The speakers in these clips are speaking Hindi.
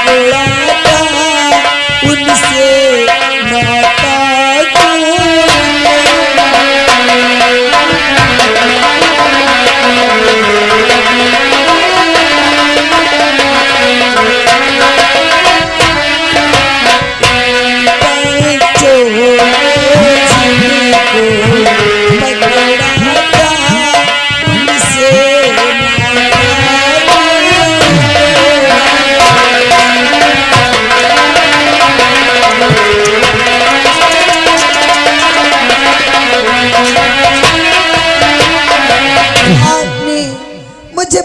पकड़ाता उनसे नाता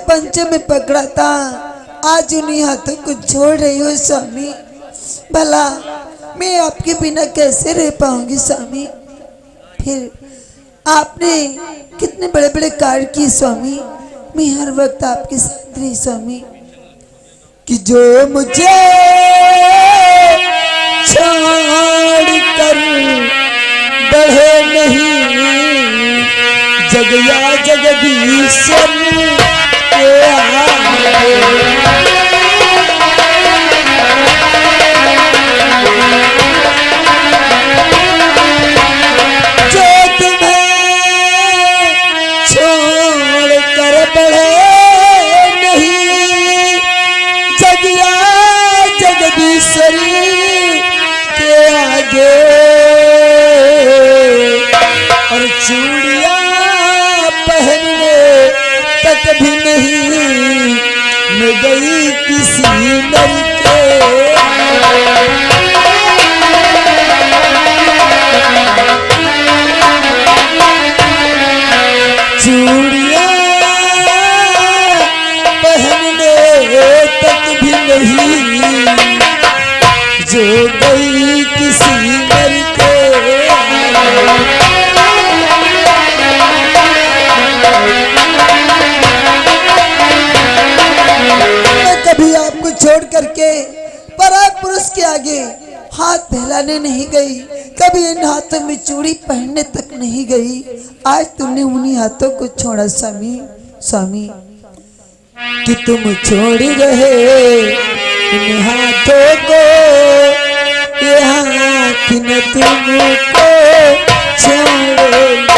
पंच में पकड़ा था, आज उन्हीं हाथों को छोड़ रही हो स्वामी। भला मैं आपके बिना कैसे रह पाऊंगी स्वामी। फिर आपने कितने बड़े बड़े कार्य किए स्वामी, मैं हर वक्त आपके साथ रही स्वामी। कि जो मुझे छोड़ कर बढ़े नहीं, जगया जगदीश्वर जो तुम्हें छोड़ कर बढ़े नहीं, जगया जगदीश्वरी के आगे और चूड़ियां पहनने तक भी नहीं मैं गई किसी नर के। चूड़ियां पहनने तक भी नहीं जो गई किसी नर के। कभी आपको छोड़ करके पराग पुरुष के आगे हाथ फैलाने नहीं गई, कभी इन हाथों में चूड़ी पहनने तक नहीं गई। आज तुमने उन्हीं हाथों को छोड़ा स्वामी। स्वामी कि तुम छोड़ रहे इन हाथों को, ये हाथ न तुमको छोड़ेंगे।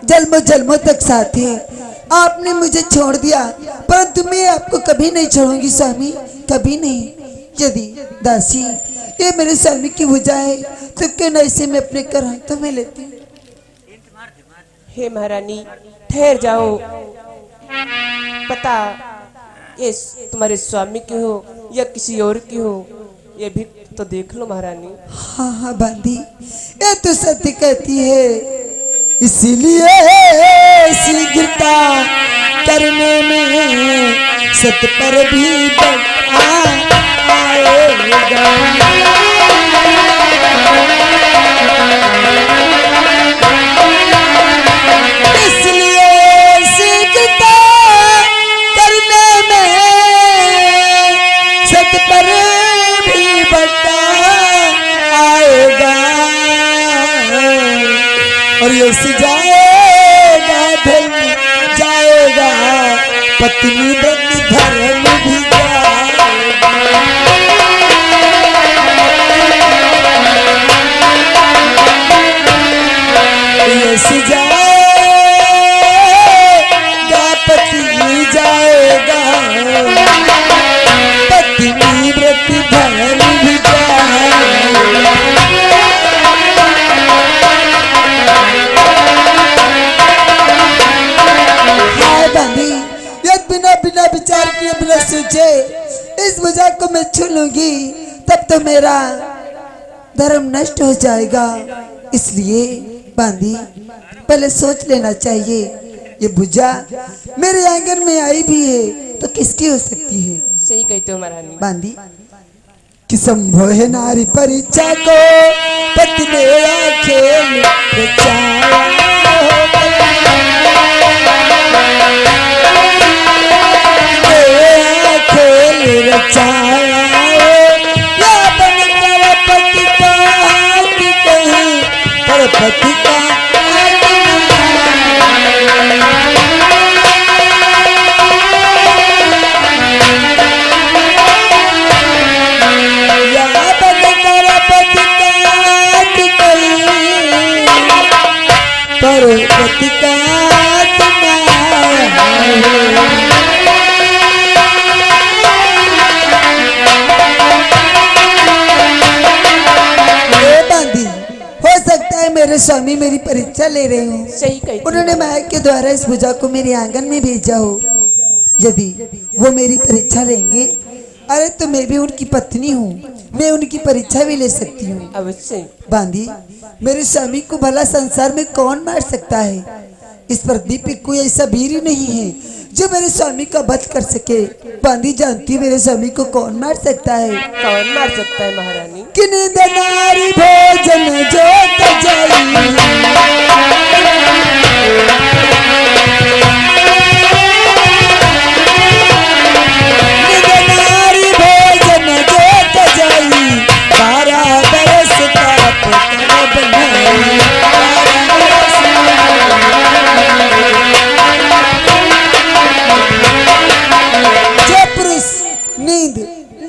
जन्मों जन्मों तक साथी है। आपने मुझे छोड़ दिया, परंतु मैं आपको कभी नहीं छोड़ूंगी स्वामी, कभी नहीं। यदि दासी ये मेरे स्वामी की हो जाए तो क्यों न इसे मैं अपने घर तो मैं लेती हूँ। हे महारानी ठहर जाओ, पता ये तुम्हारे स्वामी की हो या किसी और की हो, ये भी तो देख लो महारानी। हाँ हाँ बांधी, ये तो सत्य कहती है, इसीलिए शीघ्रता करने में सत पर भी आएगा। इसलिए शीघ्रता करने में सत पर भी बटा आएगा। जाएगा पति जाएगा, पत्नी व्रत धर्म भी जाएगा। हाय बांधी, यदि बिना बिना विचार किए बिना सोचे इस भुजा को मैं छू लूंगी तब तो मेरा धर्म नष्ट हो जाएगा। इसलिए बांधी पहले सोच लेना चाहिए, ये भुजा मेरे आंगन में आई भी है तो किसकी हो सकती है। सही कहते हो महारानी। बांधी कि संभव है नारी परीक्षा को पति मेरा खेल रचाया, खेल रचाया या बनकर पति का हाथ कहीं पर पति का पति का बांधी हो सकता है मेरे स्वामी मेरी परीक्षा ले रहे हो। सही कहते हो। उन्होंने माया के द्वारा इस भुजा को मेरे आंगन में भेजा हो। यदि वो मेरी परीक्षा लेंगे, अरे तो मैं भी उनकी पत्नी हूँ, मैं उनकी परीक्षा भी ले सकती हूँ। अवश्य बांधी मेरे स्वामी को भला संसार में कौन मार सकता है। इस पृथ्वी पे कोई ऐसा वीर ही नहीं है जो मेरे स्वामी का वध कर सके। बांधी जानती मेरे स्वामी को कौन मार सकता है। कौन मार सकता है महारानी। कि नींद नारी भोजन जो तजाई, नींद नारी भोजन जो तजाई, 12 बरस का पुत्र बनाई। जो पुरुष नींद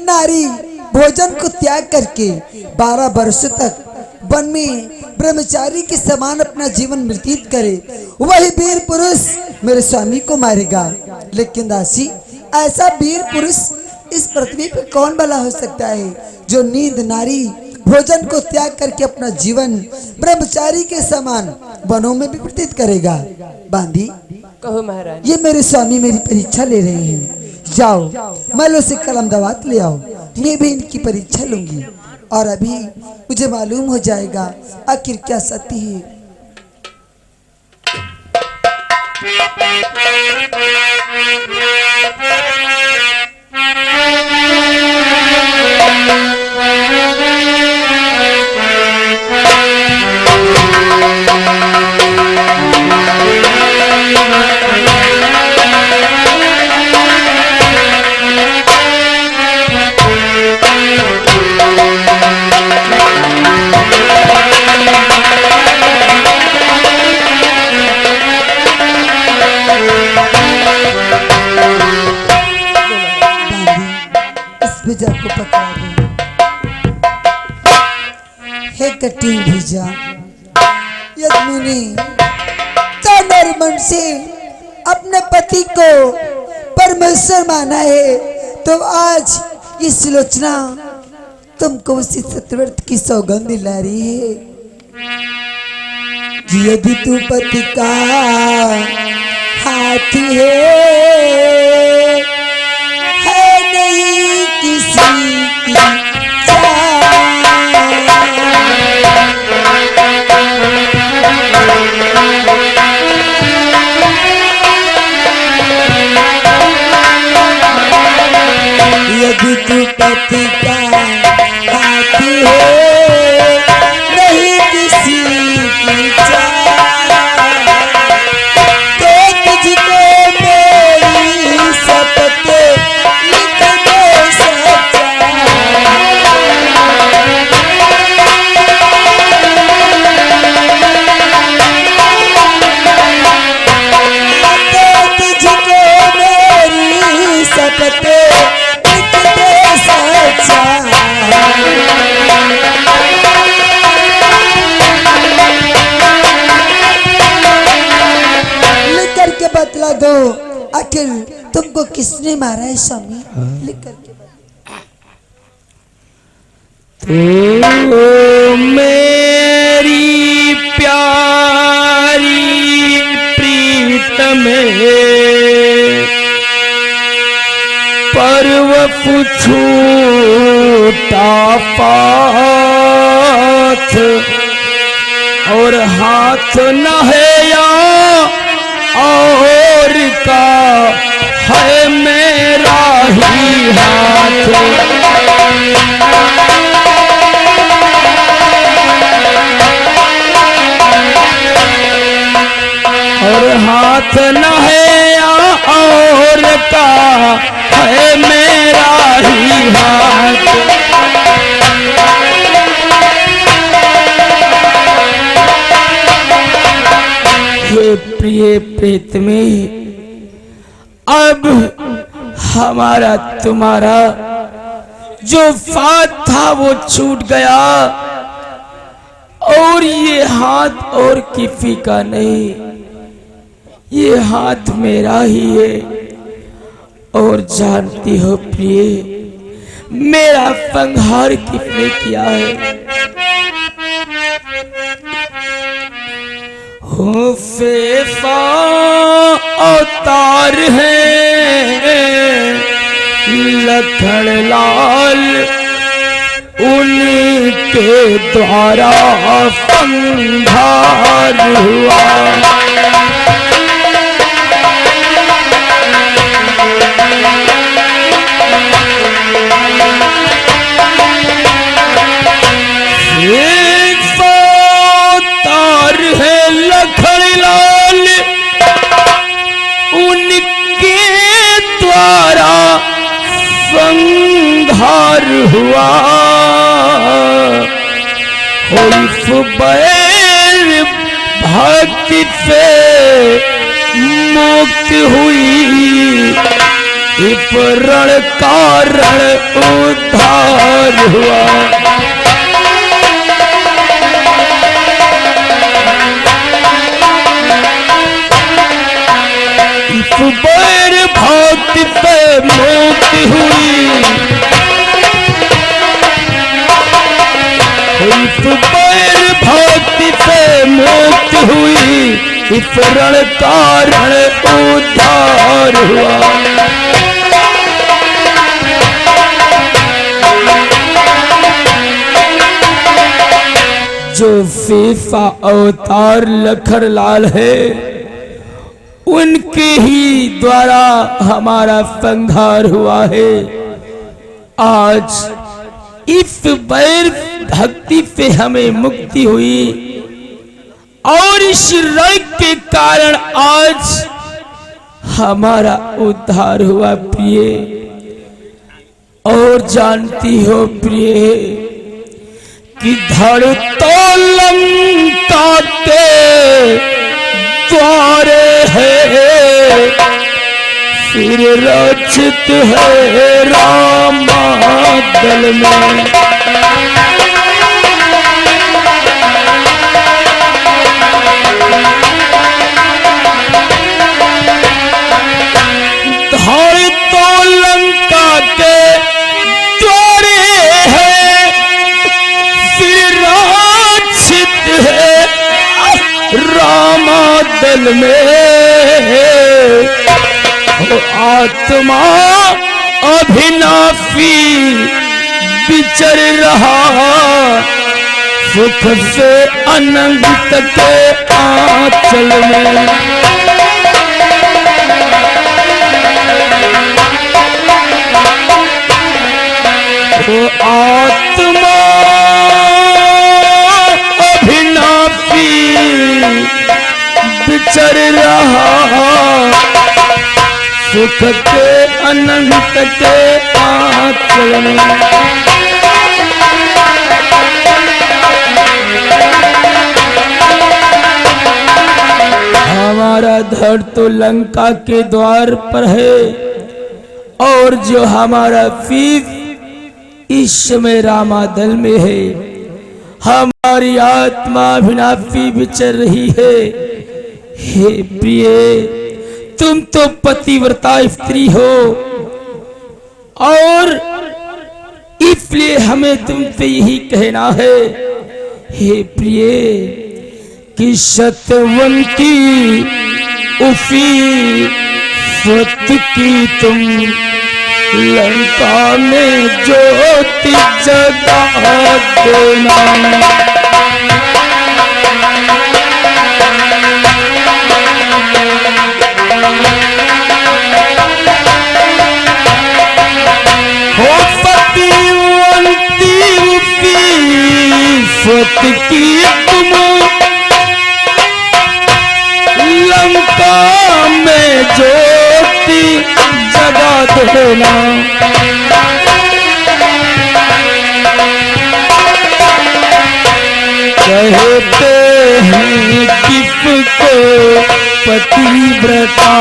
नारी भोजन को त्याग करके 12 वर्ष तक वन में ब्रह्मचारी के समान अपना जीवन व्यतीत करे, वही वीर पुरुष मेरे स्वामी को मारेगा। लेकिन दासी ऐसा वीर पुरुष इस पृथ्वी पे कौन भला हो सकता है जो नींद नारी भोजन को त्याग करके अपना जीवन ब्रह्मचारी के समान वनों में भी व्यतीत करेगा। बांधी कहो महारानी। ये मेरे स्वामी मेरी परीक्षा ले रहे हैं, जाओ मलो से कलम दवात ले आओ, मैं भी इनकी परीक्षा लूंगी और अभी मुझे मालूम हो जाएगा आखिर क्या सत्य है। भुजा को पकड़ा दो। हे कटी भुजा, यदि मुनि तन मन से अपने पति को परमेश्वर माना है तो आज ये सुलोचना तुमको उसी सत्यव्रत की सौगंध दिला रही है। यदि तू पति का हाथ है नहीं किसी की यदि तू पति का हाथ है नहीं किसी की चाह, तो तुझको मेरी सब आखिर तुमको किसने मारा है स्वामी? लिख करके तो मेरी प्यारी प्रीतम पर्व छूटा पाथ और हाथ न है या और का है मेरा ही हाथ। और हाथ न है या और का है मेरा ही हाथ। हे प्रिय प्रीतमे, अब हमारा तुम्हारा जो फात था वो छूट गया और ये हाथ और किसी का नहीं, ये हाथ मेरा ही है। और जानती हो प्रिय, मेरा संहार किसने किया है? हो फेफा अवतार है लखन लाल, उनके द्वारा संहार हुआ। संहार हुआ बैर भक्ति से मुक्त हुई, रण कारण उद्धार हुआ। बैर भक्ति से मुक्त हुई, बैर भक्ति से मुक्त हुई, इस रण कारण उद्धार हुआ। जो फीफा अवतार लखन लाल है, उनके ही द्वारा हमारा संहार हुआ है। आज इस बैर भक्ति से हमें मुक्ति हुई और इस रण के कारण आज हमारा उद्धार हुआ प्रिय। और जानती हो प्रिय कि धड़ तो लंका के द्वारे है, फिर रचित है रामादल में। धड़ तो लंका के द्वारे है, फिर रचित है रामादल में। आत्मा अभिनाशी विचर रहा, सुख से अनंत के आंचल में। वो आत्मा अभिनाशी विचर रहा, सुख के अनंत के आंचल में। हमारा धड़ तो लंका के द्वार पर है और जो हमारा फीस इस समय रामादल में है। हमारी आत्मा अभिनाशी विचर रही है। हे प्रिय, तुम तो पतिव्रता स्त्री हो और इसलिए हमें तुमसे यही कहना है हे प्रिय कि सत्यवंती उसी स्वत की तुम लंका में ज्योति जगा देना। स्वत की तुम लंका में ज्योति जगा देना। कहते हैं किसको पतिव्रता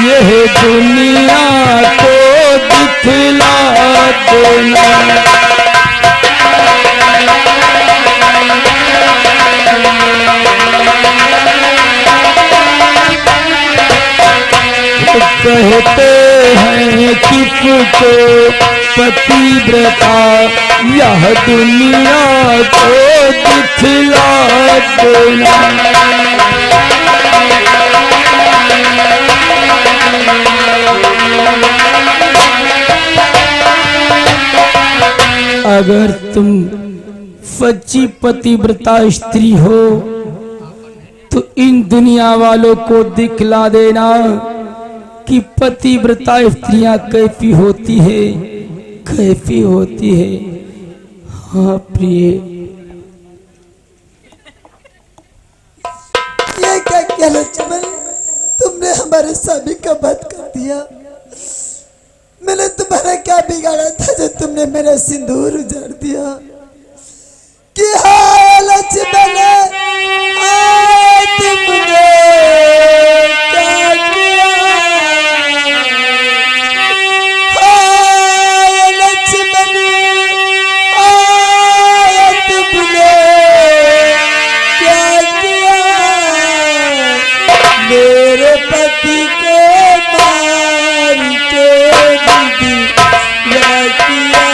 यह दुनिया को दिखला देना। कहते हैं किसको पतिव्रता यह दुनिया को दिखला देना। अगर तुम सच्ची पतिव्रता स्त्री हो तो इन दुनिया वालों को दिखला देना कि पतिव्रता स्त्रियां कैसी होती है, कैसी होती है। हाँ प्रिय, ये क्या किया लक्ष्मण, तुमने हमारे स्वामी का वध कर दिया। मैंने तुम्हारा क्या बिगाड़ा था जो तुमने मेरा सिंदूर उजाड़ दिया। कि हाँ लक्ष्मण, तुमने क्या किया। हाँ लक्ष्मण, तुमने क्या किया। मेरे पति को मार के दीदी क्या किया।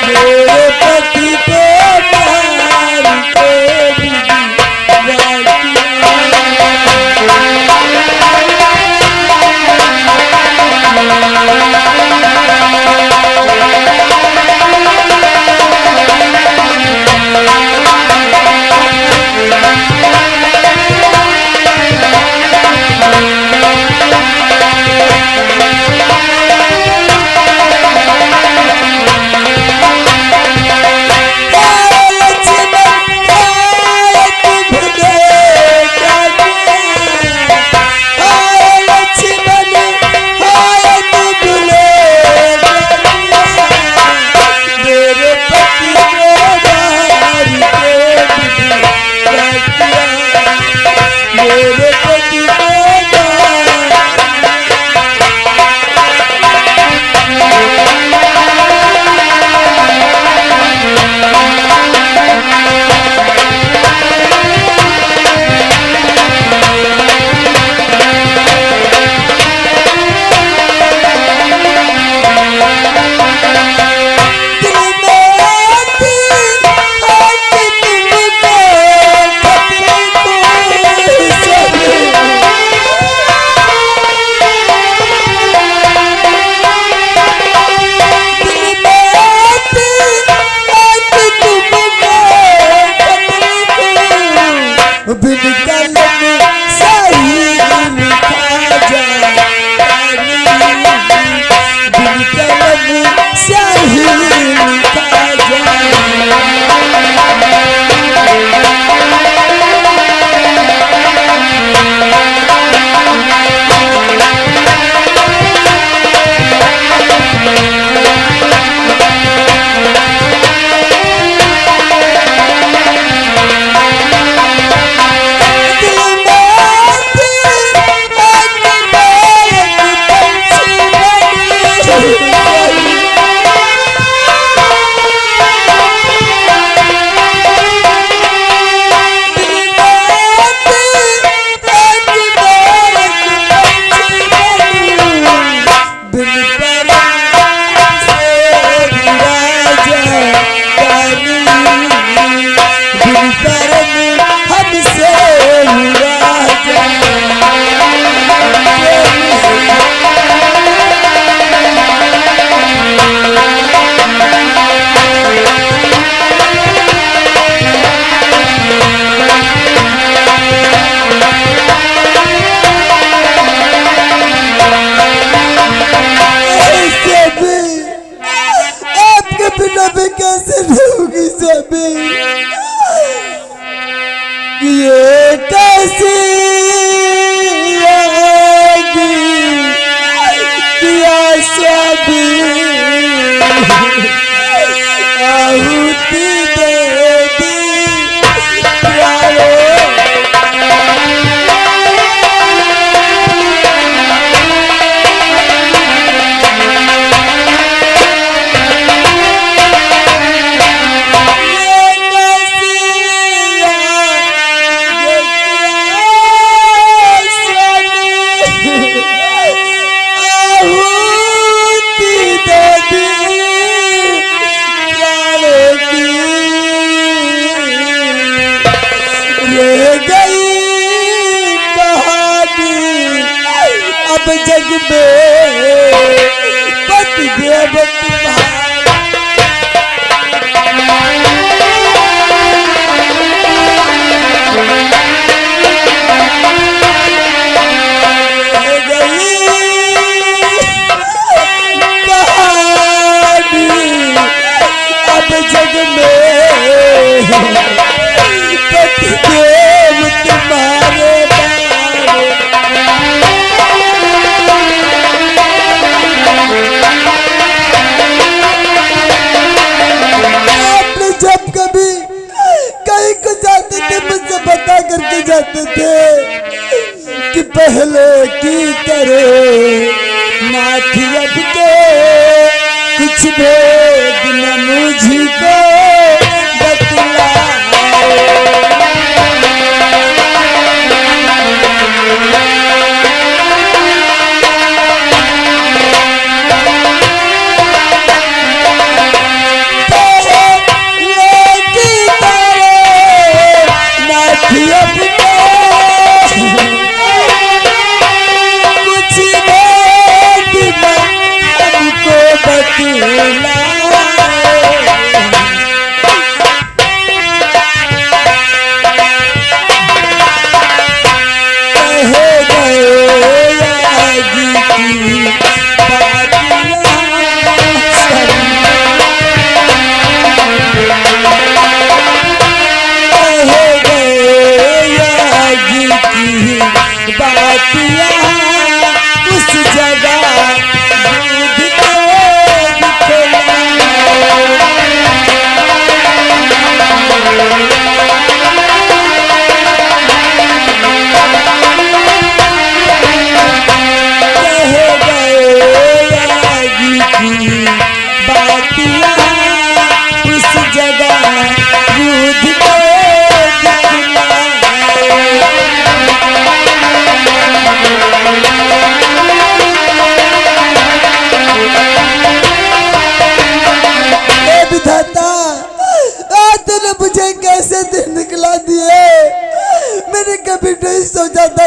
मेरे पति को भी आहुति दे दी प्यारे। अब जग में पति देव अब जग में पति देव तुम्हारे करके जाते थे कि पहले की तरह ना थी अब के कुछ भेद न मुझको बतलाए।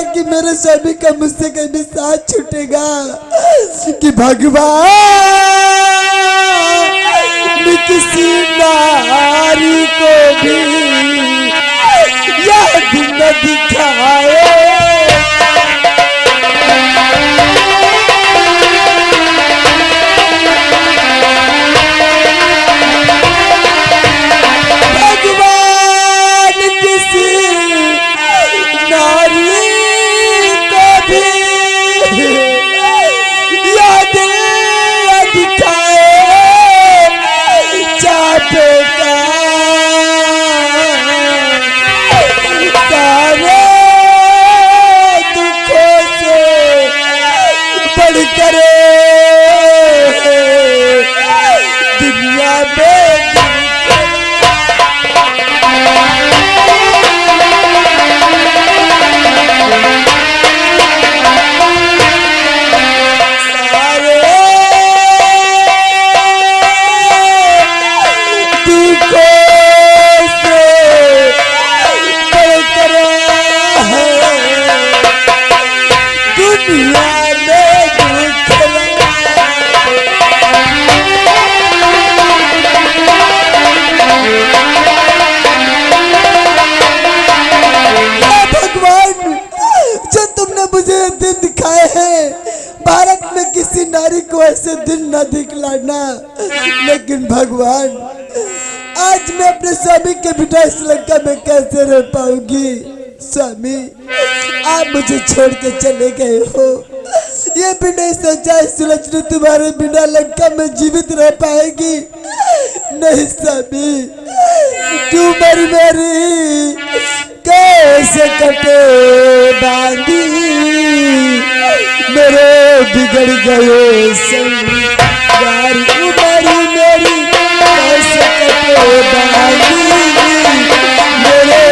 कि मेरे स्वामी का मुझसे कभी साथ छूटेगा कि भगवान किसी नारी को भी यह दिन दिखाए। ऐसे दिन न दिखलाना, लेकिन भगवान आज मैं अपने स्वामी के बिना इस लंका में कैसे रह पाऊंगी। स्वामी आप मुझे छोड़ के चले गए हो, ये बिना सच्चाई सुलझने तुम्हारे बिना लंका में जीवित रह पाएगी नहीं स्वामी। तू मेरी कैसे कटे बांधी मेरे बिगड़ गए संगार। मेरी कैसे कटे बांधी मेरे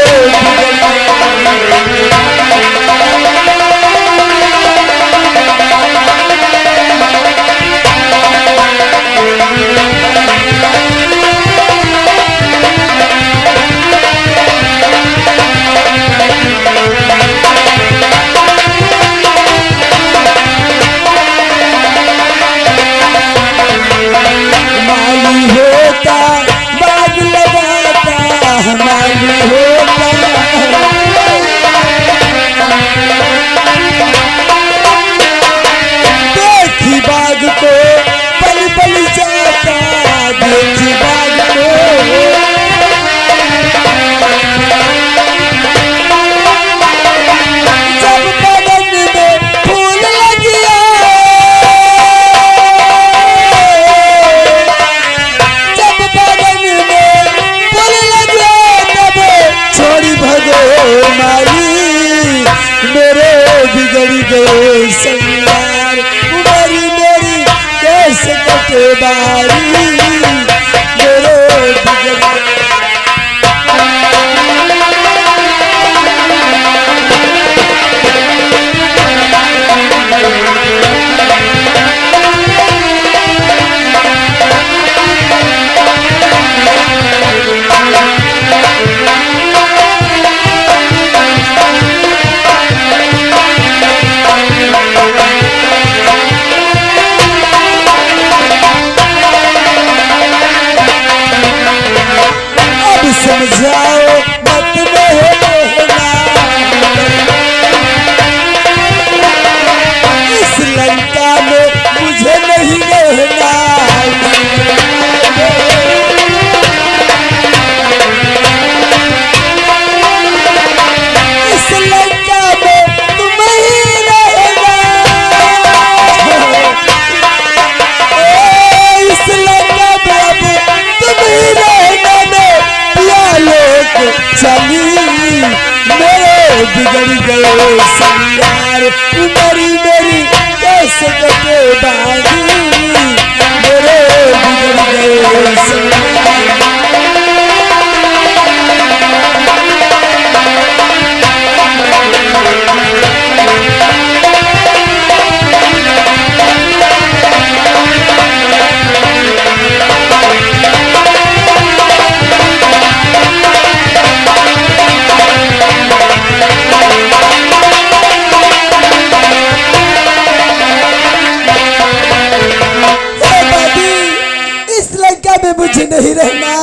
नहीं रहना,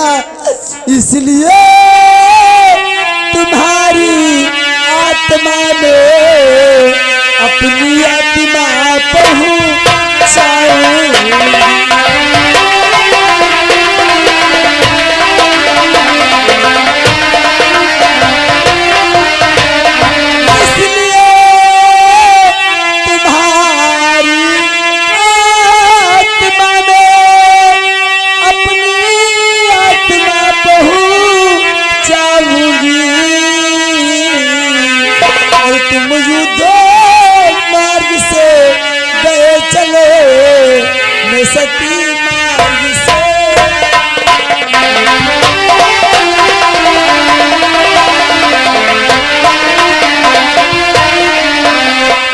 इसलिए तुम्हारी आत्मा में अपनी आत्मा पहुँचाऊं। सती मार्ग से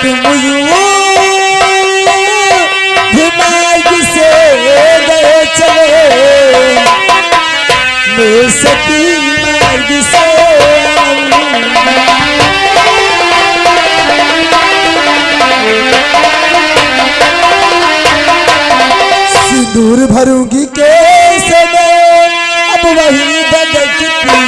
तुम मार्ग से गए चले, मैं सती मार्ग से दूर भरूंगी कैसे मैं अब वही बदकती